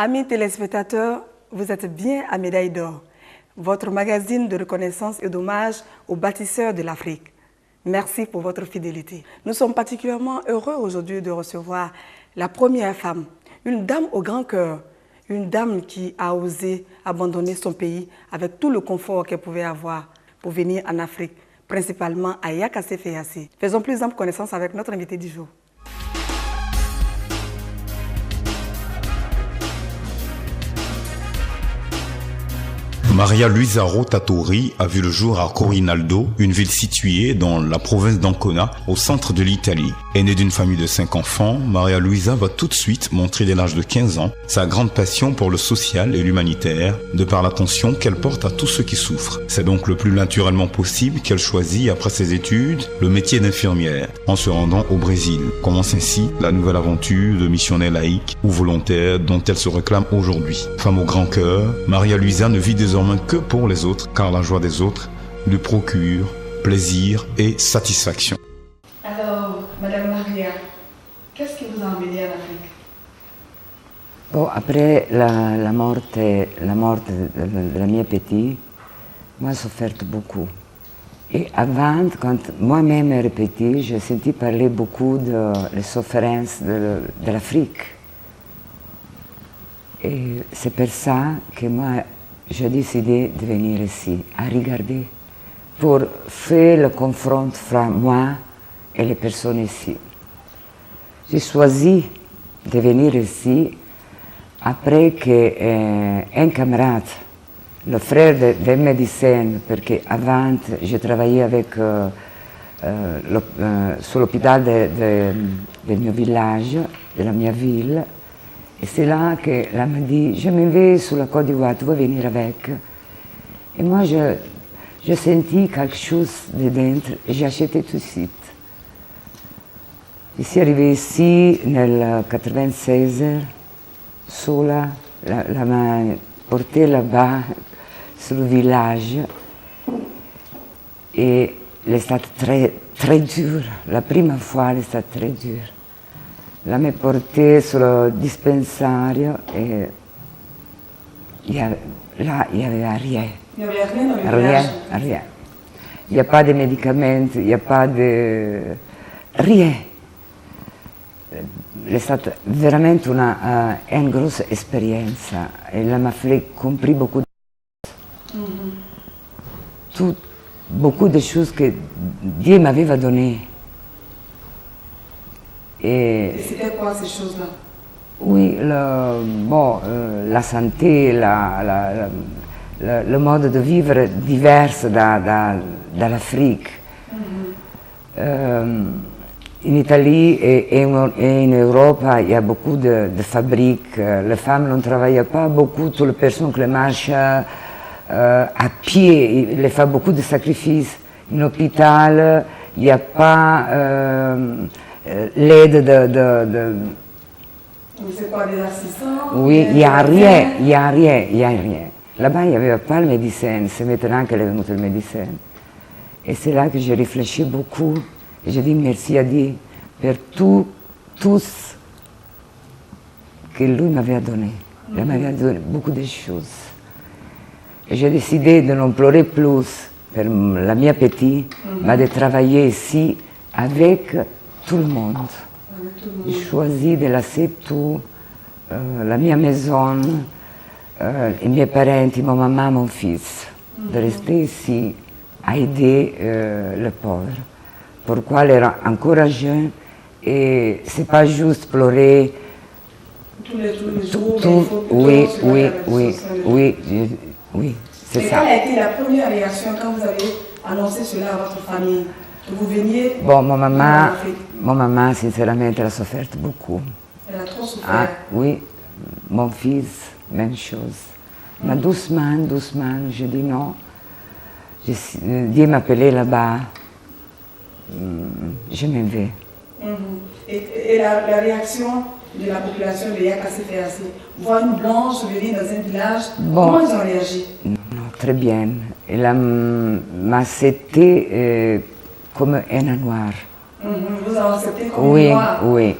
Amis téléspectateurs, vous êtes bien à Médaille d'Or, votre magazine de reconnaissance et d'hommage aux bâtisseurs de l'Afrique. Merci pour votre fidélité. Nous sommes particulièrement heureux aujourd'hui de recevoir la première femme, une dame au grand cœur, une dame qui a osé abandonner son pays avec tout le confort qu'elle pouvait avoir pour venir en Afrique, principalement à Yakassé Fayassé. Faisons plus ample connaissance avec notre invité du jour. Maria Luisa Rotatori a vu le jour à Corinaldo, une ville située dans la province d'Ancona, au centre de l'Italie. Aînée d'une famille de 5 enfants, Maria Luisa va tout de suite montrer dès l'âge de 15 ans sa grande passion pour le social et l'humanitaire, de par l'attention qu'elle porte à tous ceux qui souffrent. C'est donc le plus naturellement possible qu'elle choisit, après ses études, le métier d'infirmière, en se rendant au Brésil. Commence ainsi la nouvelle aventure de missionnaire laïque ou volontaire dont elle se réclame aujourd'hui. Femme au grand cœur, Maria Luisa ne vit désormais que pour les autres, car la joie des autres lui procure plaisir et satisfaction. Alors, Madame Maria, qu'est-ce qui vous a emmené en Afrique? Bon, après la mort de la mienne petite, moi j'ai souffert beaucoup. Et avant, quand moi-même j'ai répété, j'ai senti parler beaucoup de les souffrances de l'Afrique. Et c'est pour ça que moi, j'ai décidé de venir ici, à regarder, pour faire le confront entre moi et les personnes ici. J'ai choisi de venir ici après qu'un camarade, le frère d'un médecin, parce qu'avant j'ai travaillé avec, sur l'hôpital de mio village, de la mia ville. Et c'est là qu'elle m'a dit, je m'en vais sur la Côte d'Ivoire, tu veux venir avec? Et moi, j'ai senti quelque chose de dentro et j'ai acheté tout de suite. Je suis arrivée ici nel 96, sola, la m'a portée là-bas, sur le village. Et c'est très, très dur. La première fois, c'est très dur. La m'a portée sur le dispensario et là, il n'y avait rien. Il n'y avait rien dans le Rien, village. rien. Il n'y a pas de médicaments, il n'y a pas de... rien. C'est vraiment une grosse expérience. Elle m'a fait comprendre beaucoup de choses. Beaucoup de choses que Dieu m'avait données. Et c'était quoi ces choses-là? Oui, la santé, le mode de vivre divers dans l'Afrique. En Italie et en Europe, il y a beaucoup de fabriques. Les femmes ne travaillent pas beaucoup, toutes les personnes qui marchent à pied, elles font beaucoup de sacrifices. En hôpital, il n'y a pas... l'aide de... C'est quoi, des assistants? Oui, il n'y a rien. Là-bas, il n'y avait pas le médecin, c'est maintenant qu'elle est venue le médecin. Et c'est là que j'ai réfléchi beaucoup. Et j'ai dit merci à Dieu pour tout ce que lui m'avait donné. Il m'avait donné beaucoup de choses. Et j'ai décidé de n'en pleurer plus pour la mienne petite, mais de travailler ici avec tout le monde. J'ai choisi de laisser tout, la mia maison, les mes parents, ma maman, mon fils, de rester ici à aider les pauvres. Pourquoi elle est encore jeune et c'est pas juste pleurer. Tous les jours, oui, c'est ça. Quelle a été la première réaction quand vous avez annoncé cela à votre famille? Que vous veniez Mon maman, sincèrement, elle a souffert beaucoup. Elle a trop souffert. Oui, mon fils, même chose. Mais doucement, je dis non. Dieu m'appelait là-bas. Je m'en vais. Et la réaction de la population de Yakassé Fayassé, voir une blanche venir dans un village, comment ils ont réagi? Non, très bien. Elle m'a accepté comme un noir. Vous avez accepté comme un noir? Oui.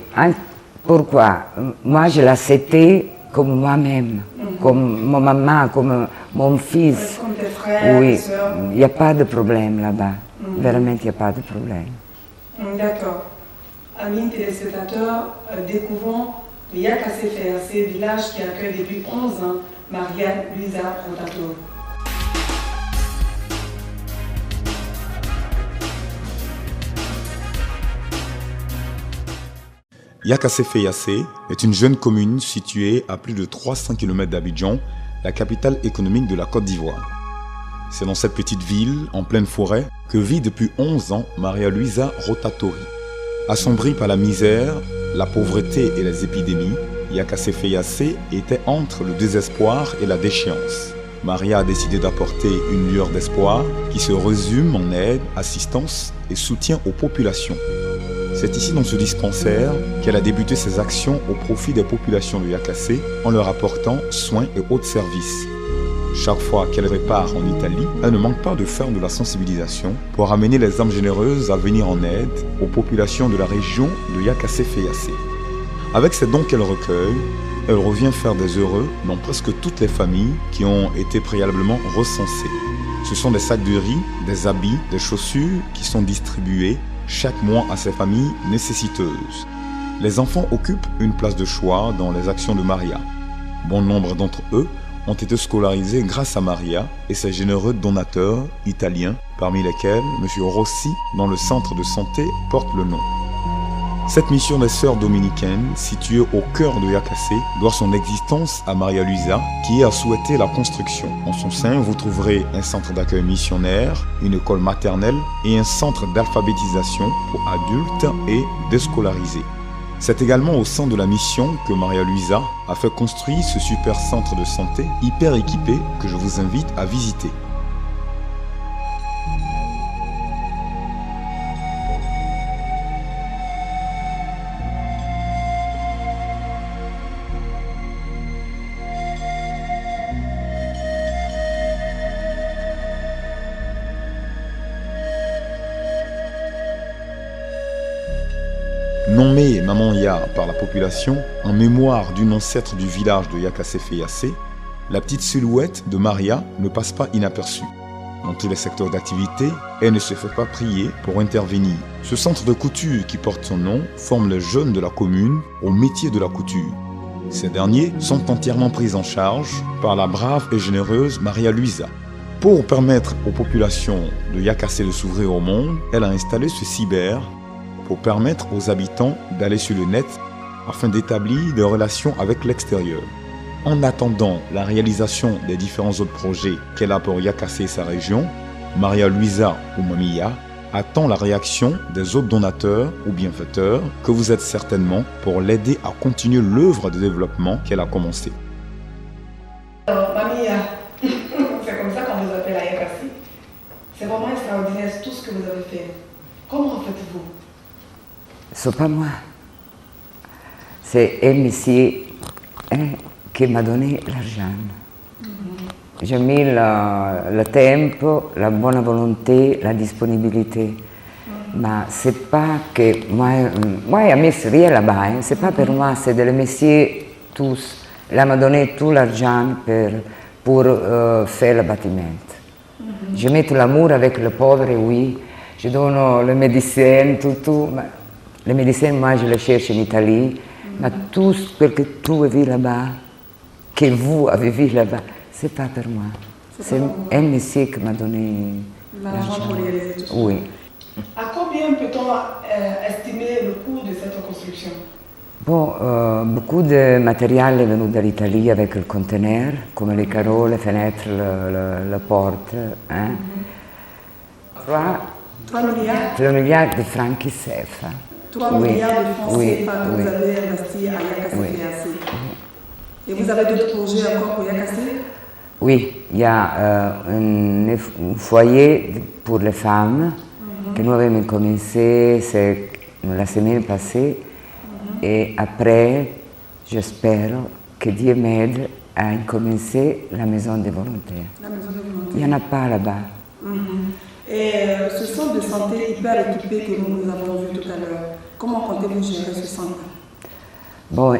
Pourquoi? Moi, je l'ai accepté comme moi-même, comme ma maman, comme mon fils. Comme tes frères, Oui, tes sœurs. il n'y a pas de problème là-bas. Vraiment, il n'y a pas de problème. D'accord. Amis téléspectateurs, découvrons le Yakassé FAC, village qui accueille depuis 11 ans Maria Luisa Rotato. Yakassé Fayacé est une jeune commune située à plus de 300 km d'Abidjan, la capitale économique de la Côte d'Ivoire. C'est dans cette petite ville, en pleine forêt, que vit depuis 11 ans Maria Luisa Rotatori. Assombrie par la misère, la pauvreté et les épidémies, Yakassé Fayacé était entre le désespoir et la déchéance. Maria a décidé d'apporter une lueur d'espoir qui se résume en aide, assistance et soutien aux populations. C'est ici dans ce dispensaire qu'elle a débuté ses actions au profit des populations de Yakassé en leur apportant soins et autres services. Chaque fois qu'elle répare en Italie, elle ne manque pas de faire de la sensibilisation pour amener les âmes généreuses à venir en aide aux populations de la région de Yakassé Fayacé. Avec ces dons qu'elle recueille, elle revient faire des heureux dans presque toutes les familles qui ont été préalablement recensées. Ce sont des sacs de riz, des habits, des chaussures qui sont distribués chaque mois à ces familles nécessiteuses. Les enfants occupent une place de choix dans les actions de Maria. Bon nombre d'entre eux ont été scolarisés grâce à Maria et ses généreux donateurs italiens, parmi lesquels M. Rossi, dont le centre de santé porte le nom. Cette mission des sœurs dominicaines, située au cœur de Yakassé, doit son existence à Maria Luisa, qui a souhaité la construction. En son sein, vous trouverez un centre d'accueil missionnaire, une école maternelle et un centre d'alphabétisation pour adultes et déscolarisés. C'est également au sein de la mission que Maria Luisa a fait construire ce super centre de santé hyper équipé que je vous invite à visiter. Nommée Maman Ya par la population, en mémoire d'une ancêtre du village de Yakassé Fayacé, la petite silhouette de Maria ne passe pas inaperçue. Dans tous les secteurs d'activité, elle ne se fait pas prier pour intervenir. Ce centre de couture qui porte son nom forme les jeunes de la commune au métier de la couture. Ces derniers sont entièrement pris en charge par la brave et généreuse Maria Luisa. Pour permettre aux populations de Yakassé de s'ouvrir au monde, elle a installé ce cyber pour permettre aux habitants d'aller sur le net afin d'établir des relations avec l'extérieur. En attendant la réalisation des différents autres projets qu'elle a pour Yakassé et sa région, Maria Luisa ou Mami Ya attend la réaction des autres donateurs ou bienfaiteurs que vous êtes certainement pour l'aider à continuer l'œuvre de développement qu'elle a commencée. Mami Ya, c'est comme ça qu'on vous appelle à Yakassé. C'est vraiment extraordinaire tout ce que vous avez fait. Comment faites-vous? C'est pas moi. C'est un monsieur qui m'a donné l'argent. J'ai mis le tempo, la bonne volonté, la disponibilité. Mais c'est pas que moi j'ai mis rien là-bas, hein. C'est pas pour moi, c'est de les messieurs tous. Il m'a donné tout l'argent pour faire le bâtiment. Je mets tout l'amour avec le pauvre, oui. Je donne le médecin, tout. Les médecins, moi, je les cherche en Italie. Mais tout ce que tu as vu là-bas, que vous avez vu là-bas, c'est pas pour moi. C'est un monsieur qui m'a donné l'argent pour réaliser tout ça. Oui. À combien peut-on estimer le coût de cette construction? Bon, beaucoup de matériel est venu de l'Italie avec le conteneur, comme les carreaux, les fenêtres, la porte. Hein. 3 milliards de francs CFA. 3 milliards de francs CFA que vous avez investi à Yakassé Fayacé. Et vous avez d'autres projets encore pour Yakassé? Oui, il y a un foyer pour les femmes que nous avons commencé la semaine passée. Et après, j'espère que Dieu m'aide à commencer la maison des volontaires. Il n'y en a pas là-bas. Et ce centre de santé hyper équipé que nous avons vu tout à l'heure, comment comptez-vous gérer ce centre? Bon,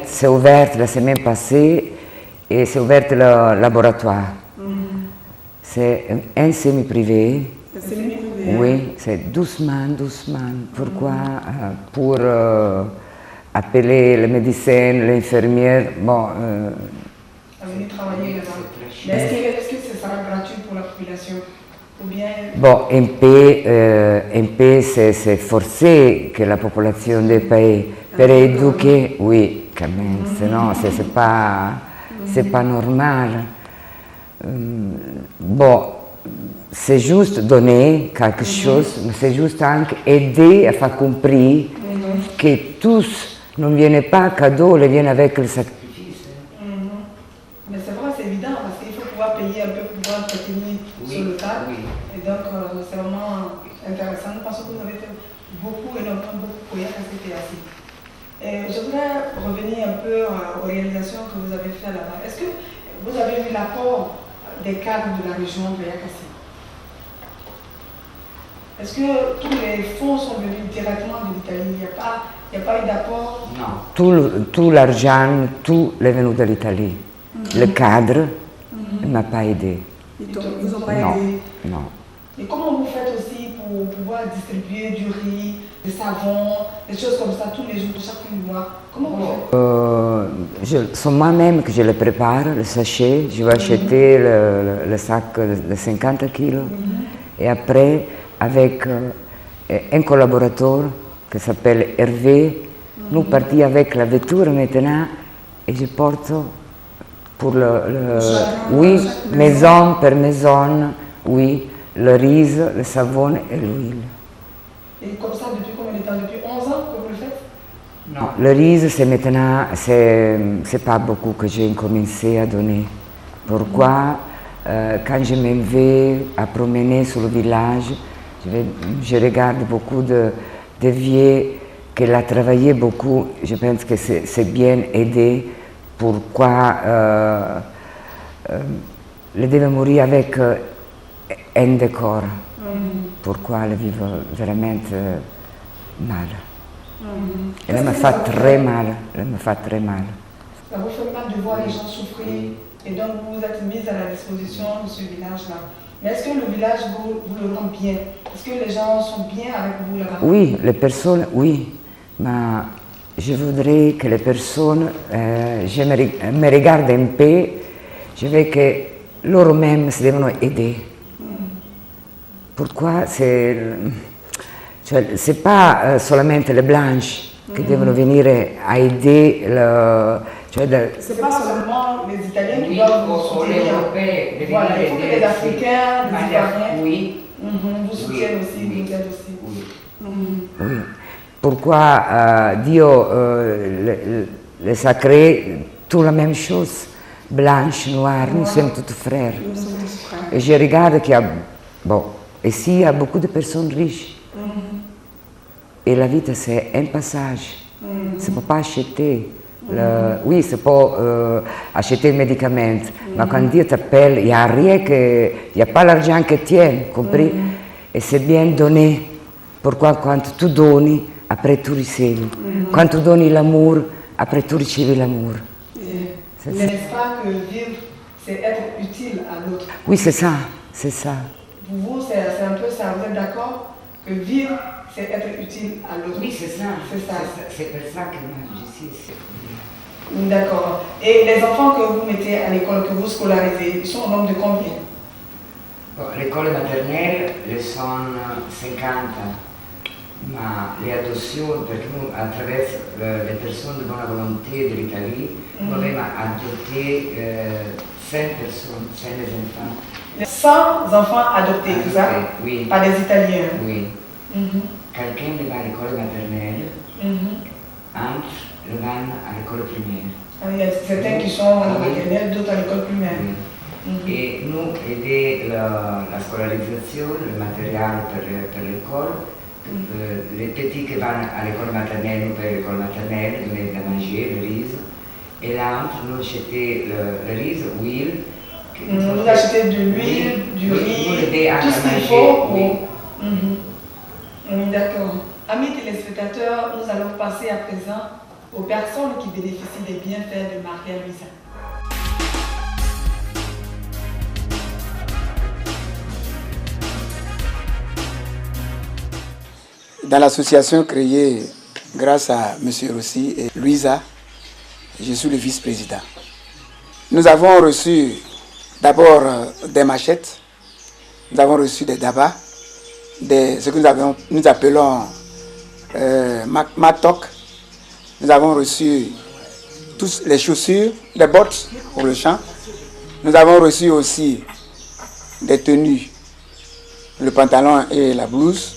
c'est ouvert la semaine passée et c'est ouvert le laboratoire. C'est un semi-privé. C'est semi-privé. Oui, c'est doucement. Pourquoi? Pour appeler le médecin, l'infirmière. Bon, À venir travailler là-bas. Mais est-ce que ce sera gratuit pour la population? Ou bien... bon, un peu c'est forcé que la population des pays pour éduquer, oui, quand même, sinon c'est pas normal. Bon, c'est juste donner quelque chose, mais c'est juste aider à faire comprendre que tous ne viennent pas cadeau, ils viennent avec le sacrifice. Mais c'est vrai, c'est évident, parce qu'il faut pouvoir payer un peu pour pouvoir entretenir sur le tas. Et donc, c'est vraiment intéressant. Nous pensons que vous avez fait énormément beaucoup pour y rester assis. Et je voudrais revenir un peu aux réalisations que vous avez faites là-bas. Est-ce que vous avez vu l'apport des cadres de la région de Yakassi? Est-ce que tous les fonds sont venus directement de l'Italie? Il n'y a pas eu d'apport? Non. Tout l'argent, tout est venu de l'Italie. Le cadre ne m'a pas aidé. Ils vous ont pas aidé? Non. Et comment vous faites aussi pour pouvoir distribuer du riz, des savons, des choses comme ça tous les jours, chaque mois? Comment vous faites? C'est moi-même que je le prépare, le sachet. Je vais acheter le sac de 50 kilos. Et après, avec un collaborateur qui s'appelle Hervé, nous partons avec la voiture maintenant et je porte pour oui, maison per maison, oui, le riz, le savon et l'huile. Et comme ça, depuis combien de temps? Depuis 11 ans que vous le faites? Non, le riz, c'est maintenant, c'est pas beaucoup que j'ai commencé à donner. Pourquoi? Quand je me vais à promener sur le village, je regarde beaucoup de vieux qui l'ont travaillé beaucoup. Je pense que c'est bien aidé. Pourquoi ils devaient mourir avec un décor? Pourquoi ils vivent vraiment mal? Elle me fait très mal. Ça vous fait mal de voir les gens souffrir et donc vous vous êtes mis à la disposition de ce village-là. Mais est-ce que le village vous le rend bien? Est-ce que les gens sont bien avec vous là-bas? Oui, les personnes, oui. Mais je voudrais que les personnes me regardent un peu. Je veux que loro-mêmes se devono aider. Pourquoi? C'est pas seulement les blanches qui devono venire à aider c'est pas seulement les Italiens qui doivent vous soutenir. Voilà, il faut que les Africains, les Ivoiriens vous soutiennent aussi, vous aident aussi. Oui. Pourquoi Dieu le sacré, tout la même chose, blanche, noire, nous sommes tous frères. Et je regarde qu'il y a, ici il y a beaucoup de personnes riches. Et la vie c'est un passage. Ça ne peut pas acheter. Oui, c'est pas acheter le médicament, mais quand Dieu t'appelle, il n'y a rien il n'y a pas l'argent qui tient, compris? Et c'est bien donné. Pourquoi quand tu donnes, après tu reçois. Quand tu donnes l'amour, après tu reçois l'amour. N'est-ce pas que vivre, c'est être utile à l'autre? Oui, c'est ça. Pour vous, c'est un peu ça, vous êtes d'accord? Que vivre, c'est être utile à l'autre. Oui, c'est ça. C'est pour ça que moi, je suis ici. D'accord. Et les enfants que vous mettez à l'école, que vous scolarisez, ils sont au nombre de combien? L'école maternelle, ils sont 50. Mais les adoptions, parce que nous, à travers les personnes de bonne volonté de l'Italie, nous avons adopté 100 personnes, 100 enfants. 100 enfants adoptés, c'est ça? Oui. Par des Italiens? Oui. Quelqu'un va à l'école maternelle, entre le van à l'école primaire. Il y a certains qui sont à la maternelle, d'autres à l'école primaire. Et nous aidons la scolarisation, le matériel pour l'école. Les petits qui vont à l'école maternelle, nous payons l'école maternelle, nous donnons à manger, le riz. Et là, nous achetons le riz, l'huile. Vous achetez de l'huile, du riz, tout ce qu'il faut. Oui, d'accord. Amis téléspectateurs, téléspectateurs, nous allons passer à présent aux personnes qui bénéficient des bienfaits de Maria Luisa. Dans l'association créée grâce à M. Rossi et Luisa, je suis le vice-président. Nous avons reçu d'abord des machettes, nous avons reçu des dabas, ce que nous appelons matok. Nous avons reçu tous les chaussures, les bottes pour le champ. Nous avons reçu aussi des tenues, le pantalon et la blouse.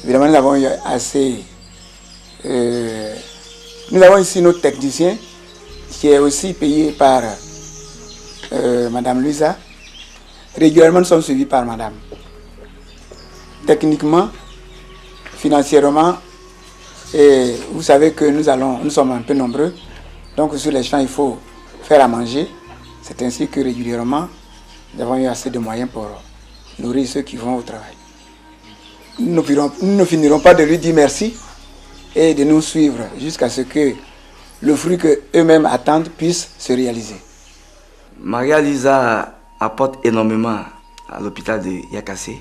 Évidemment, nous avons eu assez. Nous avons ici notre technicien qui est aussi payé par Madame Luisa. Régulièrement, nous sommes suivis par Madame. Techniquement, financièrement, et vous savez que nous sommes un peu nombreux. Donc sur les champs, il faut faire à manger. C'est ainsi que régulièrement, nous avons eu assez de moyens pour nourrir ceux qui vont au travail. Nous ne finirons pas de lui dire merci et de nous suivre jusqu'à ce que le fruit qu'eux-mêmes attendent puisse se réaliser. Maria Luisa apporte énormément à l'hôpital de Yakassé.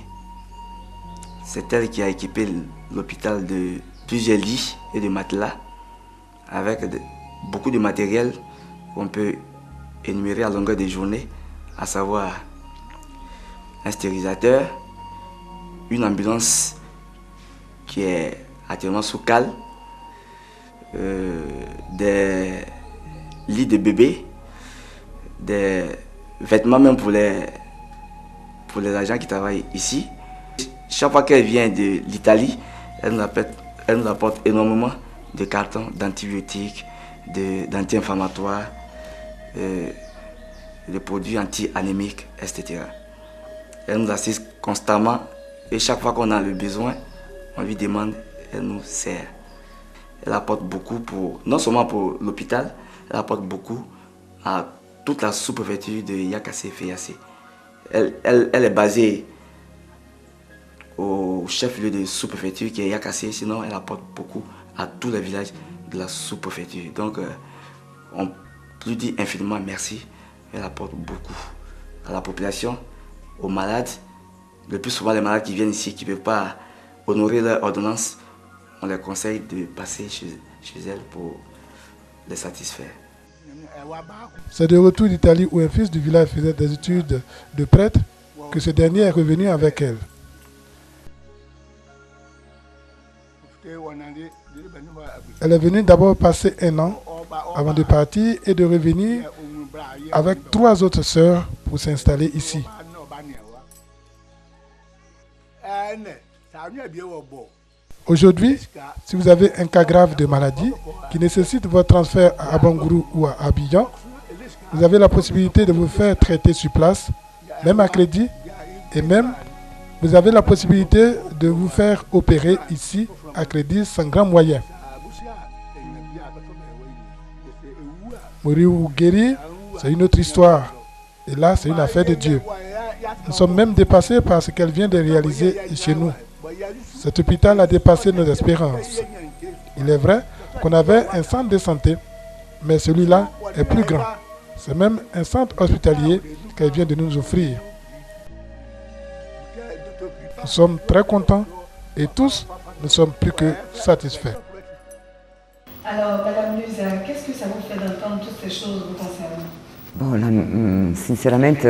C'est elle qui a équipé l'hôpital de plusieurs lits et de matelas avec beaucoup de matériel qu'on peut énumérer à longueur de journée, à savoir un stérilisateur, une ambulance qui est actuellement sous cale, des lits de bébés, des vêtements même pour les agents qui travaillent ici. Chaque fois qu'elle vient de l'Italie, elle nous apporte énormément de cartons d'antibiotiques, d'anti-inflammatoires, de produits anti-anémiques, etc. Elle nous assiste constamment et chaque fois qu'on a le besoin, on lui demande, elle nous sert. Elle apporte beaucoup non seulement pour l'hôpital, elle apporte beaucoup à toute la sous-préfecture de Yakassé-Fayasé. Elle est basée au chef-lieu de sous-préfecture qui est Yakassé, sinon elle apporte beaucoup à tous les villages de la sous-préfecture. Donc on lui dit infiniment merci. Elle apporte beaucoup à la population, aux malades. Le plus souvent les malades qui viennent ici, qui ne peuvent pas honorer leur ordonnance, on les conseille de passer chez elle pour les satisfaire. C'est de retour d'Italie où un fils du village faisait des études de prêtre que ce dernier est revenu avec elle. Elle est venue d'abord passer un an avant de partir et de revenir avec 3 autres sœurs pour s'installer ici. Aujourd'hui, si vous avez un cas grave de maladie qui nécessite votre transfert à Bangourou ou à Abidjan, vous avez la possibilité de vous faire traiter sur place, même à crédit, et même vous avez la possibilité de vous faire opérer ici à crédit sans grand moyen. Mourir ou guérir, c'est une autre histoire. Et là, c'est une affaire de Dieu. Nous sommes même dépassés par ce qu'elle vient de réaliser chez nous. Cet hôpital a dépassé nos espérances. Il est vrai qu'on avait un centre de santé, mais celui-là est plus grand. C'est même un centre hospitalier qu'elle vient de nous offrir. Nous sommes très contents et tous, nous sommes plus que satisfaits. Alors, Madame Luisa, qu'est-ce que ça vous fait d'entendre toutes ces choses vous concernant? Bon, sinceramente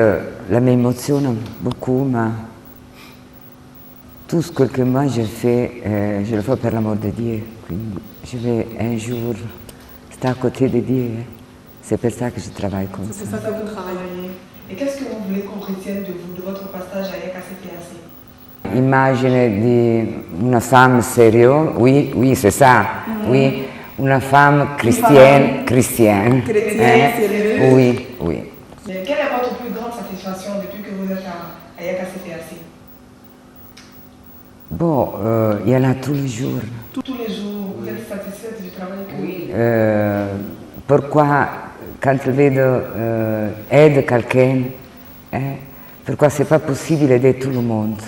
la mi emoziona beaucoup, mais tout ce que moi je fais, je le fais pour l'amour de Dieu. Quindi je vais un jour estar à côté de Dieu. C'est pour ça que je travaille comme ça. C'est pour ça que vous travaillez. Et qu'est-ce que vous voulez qu'on retienne de vous, de votre passage à Yakassé-Fayasé? Immagine d'une femme sérieuse, oui, c'est ça, oui, une femme chrétienne. Chrétienne, sérieuse. Oui. Mais quelle est votre plus grande satisfaction depuis que vous êtes à Yakassé-Fayasé? Bon, il y en a tous les jours. Tous les jours, vous êtes satisfaite du travail que vous... Pourquoi, quand je vedo quelqu'un, pourquoi c'est pas possible d'aider tout le monde?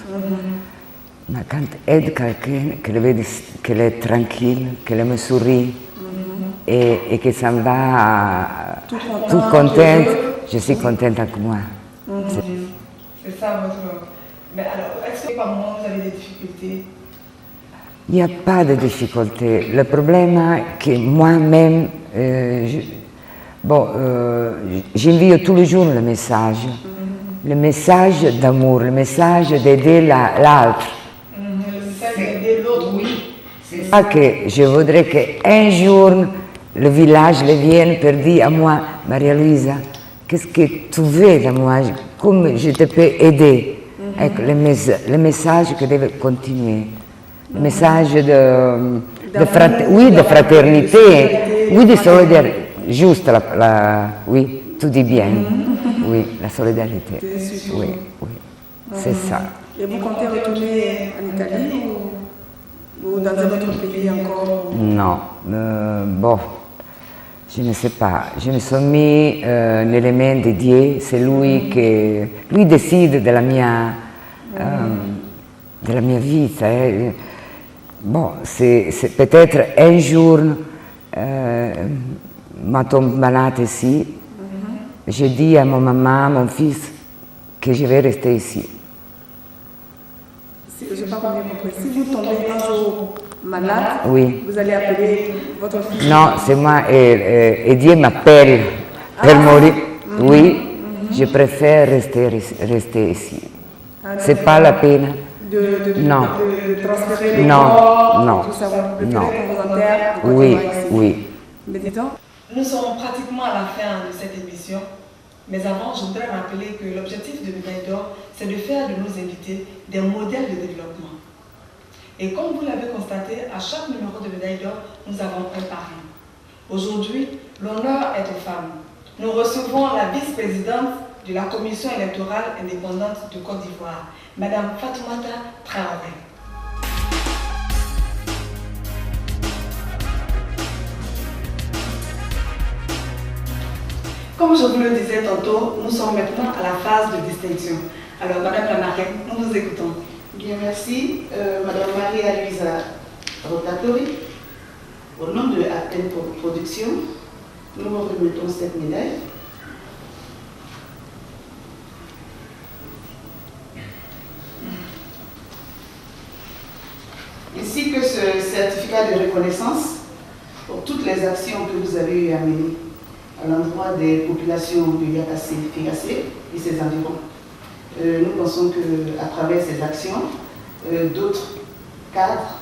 Mais quand aide quelqu'un, qu'elle est tranquille, qu'elle me sourit et que ça me va tout contente, je suis contente avec moi. C'est ça votre... Mais alors, est-ce que par moment vous avez des difficultés? Il n'y a pas de difficulté. Le problème est que moi-même, j'envoie tous les jours le message d'amour, le message d'aider l'autre. Le message d'aider l'autre, oui. C'est ça que je voudrais qu'un jour le village vienne pour dire à moi, Maria-Luisa, qu'est-ce que tu veux de moi, comment je te peux aider. Le message qui deve continuer. Le message de fraternité, oui, de solidarité, juste oui, tu dis bien, oui, la solidarité, oui, c'est ça. Et vous comptez retourner en Italie ou dans un autre pays encore? Non, je ne sais pas. Je me suis mis nelle mains de Dieu, c'est lui qui décide de la mia vita. Bon, c'est peut-être un jour, ma tombe malade ici, je dis à ma maman, mon fils, que je vais rester ici. Je n'ai pas compris. Si vous tombez un jour malade, oui. Vous allez appeler votre fils? Non, c'est moi, et Dieu m'appelle pour mourir. Oui, je préfère rester ici. C'est pas la peine. Non. De transférer les Non, corps, non, tout ça, vous non. préférez qu'on vous enterre? Oui. Mais dis-donc, nous sommes pratiquement à la fin de cette émission. Mais avant, je voudrais rappeler que l'objectif de Médaille d'Or, c'est de faire de nos invités des modèles de développement. Et comme vous l'avez constaté, à chaque numéro de Médaille d'Or, nous avons un parrain. Aujourd'hui, l'honneur est aux femmes. Nous recevons la vice-présidente de la Commission électorale indépendante de Côte d'Ivoire, Madame Fatoumata Traoré. Comme je vous le disais tantôt, nous sommes maintenant à la phase de distinction. Alors, Madame la marraine, nous vous écoutons. Bien, merci. Madame Maria-Luisa Rotatori, au nom de Athènes Production, nous vous remettons cette médaille. Ainsi que ce certificat de reconnaissance pour toutes les actions que vous avez eu à mener à l'endroit des populations de Yakassé, Figacé et ses environs. Nous pensons qu'à travers ces actions, d'autres cadres,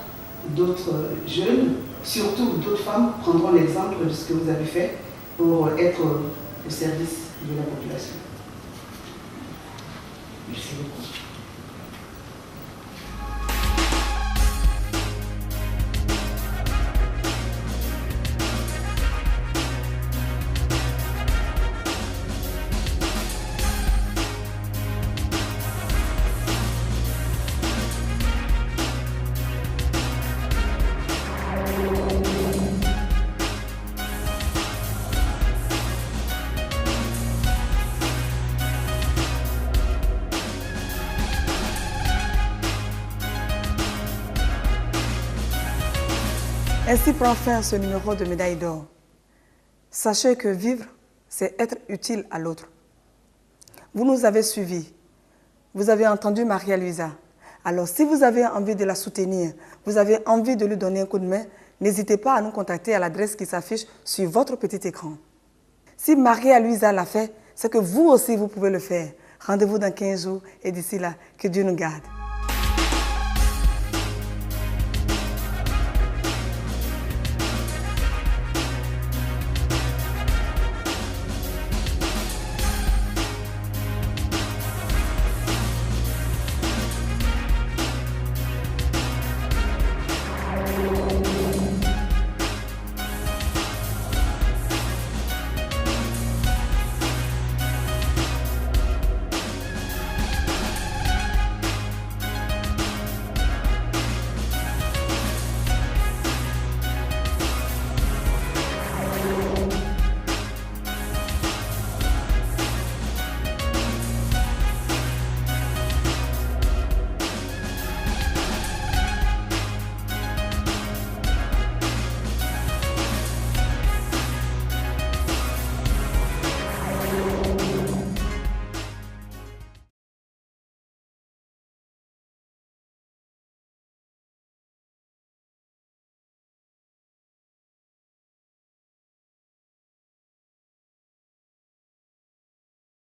d'autres jeunes, surtout d'autres femmes, prendront l'exemple de ce que vous avez fait pour être au service de la population. Merci beaucoup. Ainsi prend fin ce numéro de Médaille d'Or. Sachez que vivre, c'est être utile à l'autre. Vous nous avez suivis. Vous avez entendu Maria-Luisa. Alors, si vous avez envie de la soutenir, vous avez envie de lui donner un coup de main, n'hésitez pas à nous contacter à l'adresse qui s'affiche sur votre petit écran. Si Maria-Luisa l'a fait, c'est que vous aussi, vous pouvez le faire. Rendez-vous dans 15 jours et d'ici là, que Dieu nous garde.